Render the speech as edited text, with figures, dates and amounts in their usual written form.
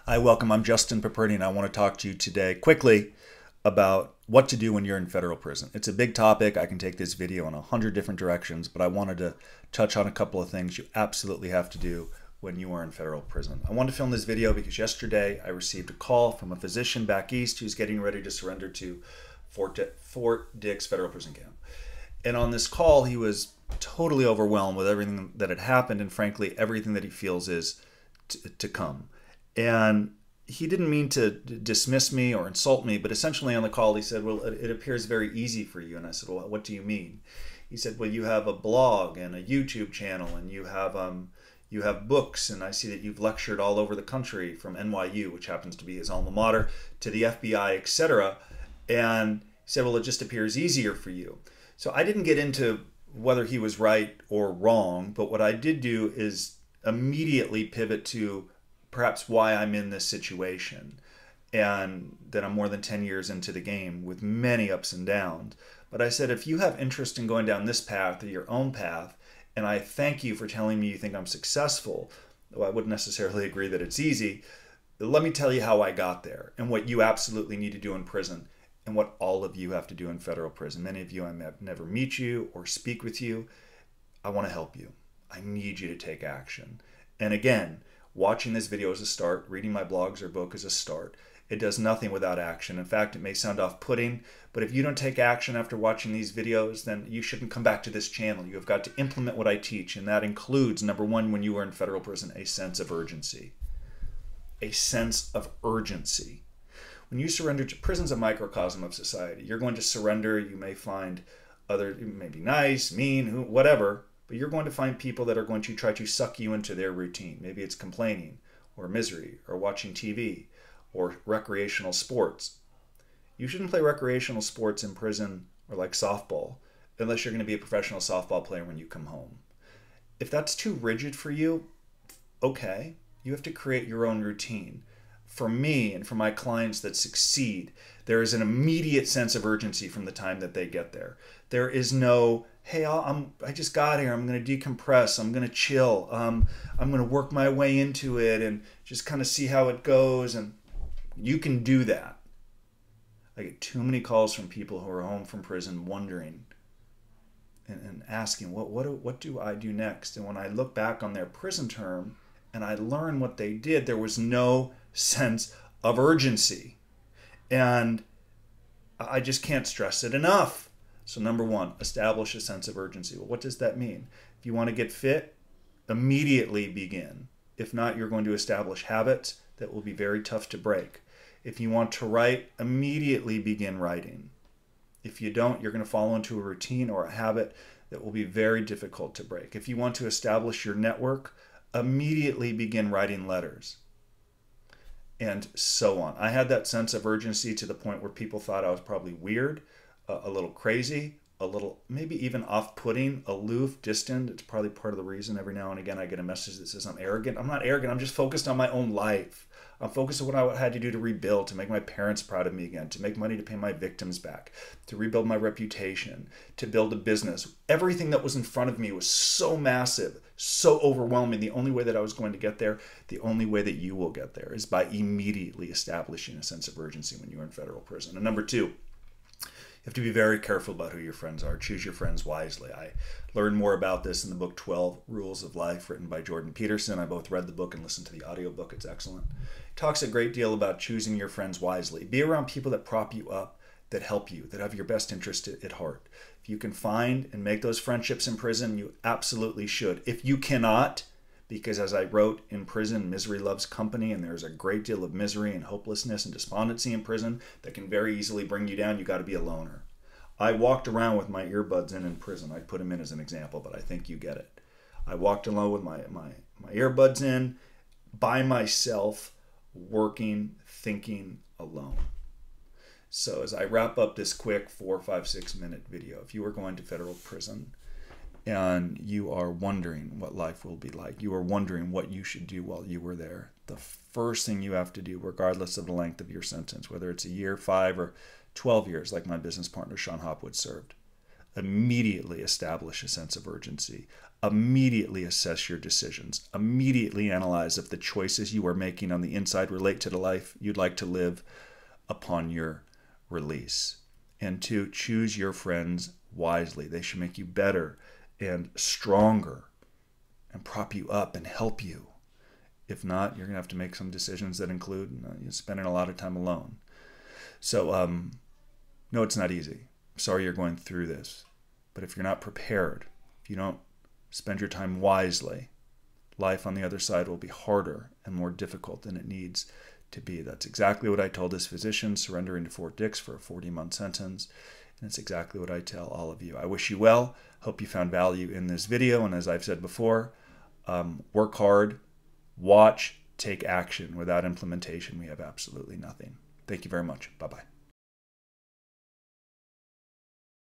Hi, welcome. I'm Justin Paperny, and I want to talk to you today quickly about what to do when you're in federal prison. It's a big topic. I can take this video in 100 different directions, but I wanted to touch on a couple of things you absolutely have to do when you are in federal prison. I wanted to film this video because yesterday I received a call from a physician back east who's getting ready to surrender to Fort Dix Federal Prison Camp. And on this call, he was totally overwhelmed with everything that had happened, and frankly, everything that he feels is to come. And he didn't mean to dismiss me or insult me, but essentially on the call he said, well, it appears very easy for you. And I said, well, what do you mean? He said, well, you have a blog and a YouTube channel, and you have books, and I see that you've lectured all over the country, from NYU, which happens to be his alma mater, to the FBI, etc. And he said, well, it just appears easier for you. So I didn't get into whether he was right or wrong, but what I did do is immediately pivot to perhaps why I'm in this situation, and that I'm more than 10 years into the game with many ups and downs. But I said, if you have interest in going down this path or your own path, and I thank you for telling me you think I'm successful, though I wouldn't necessarily agree that it's easy, let me tell you how I got there and what you absolutely need to do in prison and what all of you have to do in federal prison. Many of you, I may never meet you or speak with you. I want to help you. I need you to take action. And again, watching this video is a start. Reading my blogs or book is a start. It does nothing without action. In fact, it may sound off-putting, but if you don't take action after watching these videos, then you shouldn't come back to this channel. You have got to implement what I teach, and that includes, number one, when you are in federal prison, a sense of urgency. A sense of urgency. When you surrender to prison's a microcosm of society. You're going to surrender. You may find you may be nice, mean, whatever, but you're going to find people that are going to try to suck you into their routine. Maybe it's complaining or misery or watching TV or recreational sports. You shouldn't play recreational sports in prison or like softball unless you're going to be a professional softball player when you come home. If that's too rigid for you, okay, you have to create your own routine. For me and for my clients that succeed, there is an immediate sense of urgency from the time that they get there. There is no, hey, I just got here, I'm going to decompress, I'm going to chill, I'm going to work my way into it and just kind of see how it goes. And you can do that. I get too many calls from people who are home from prison wondering and asking, what do I do next? And when I look back on their prison term and I learn what they did, there was no sense of urgency. And I just can't stress it enough. So number one, establish a sense of urgency. Well, what does that mean? If you want to get fit, immediately begin. If not, you're going to establish habits that will be very tough to break. If you want to write, immediately begin writing. If you don't, you're going to fall into a routine or a habit that will be very difficult to break. If you want to establish your network, immediately begin writing letters. And so on. I had that sense of urgency to the point where people thought I was probably weird, a little crazy, a little maybe even off-putting, aloof, distant. It's probably part of the reason every now and again I get a message that says I'm arrogant. I'm not arrogant. I'm just focused on my own life. I'm focused on what I had to do to rebuild, to make my parents proud of me again, to make money to pay my victims back, to rebuild my reputation, to build a business. Everything that was in front of me was so massive, so overwhelming. The only way that I was going to get there, the only way that you will get there, is by immediately establishing a sense of urgency when you're in federal prison. And number two, you have to be very careful about who your friends are. Choose your friends wisely. I learned more about this in the book 12 Rules of Life, written by Jordan Peterson. I both read the book and listened to the audiobook. It's excellent. It talks a great deal about choosing your friends wisely. Be around people that prop you up, that help you, that have your best interest at heart. If you can find and make those friendships in prison, you absolutely should. If you cannot, because as I wrote, in prison, misery loves company, and there's a great deal of misery and hopelessness and despondency in prison that can very easily bring you down, you got to be a loner. I walked around with my earbuds in prison. I put them in as an example, but I think you get it. I walked alone with my earbuds in, by myself, working, thinking alone. So as I wrap up this quick 4, 5, 6 minute video, if you are going to federal prison and you are wondering what life will be like, you are wondering what you should do while you were there, the first thing you have to do, regardless of the length of your sentence, whether it's a year, 5, or 12 years, like my business partner Sean Hopwood served, immediately establish a sense of urgency. Immediately assess your decisions. Immediately analyze if the choices you are making on the inside relate to the life you'd like to live upon your release. And 2, choose your friends wisely. They should make you better and stronger and prop you up and help you. If not, you're going to have to make some decisions that include spending a lot of time alone. So, no, it's not easy. I'm sorry you're going through this. But if you're not prepared, if you don't spend your time wisely, life on the other side will be harder and more difficult than it needs to be. That's exactly what I told this physician surrendering to Fort Dix for a 40-month sentence. And it's exactly what I tell all of you. I wish you well. Hope you found value in this video. And as I've said before, work hard, watch, take action. Without implementation, we have absolutely nothing. Thank you very much. Bye-bye.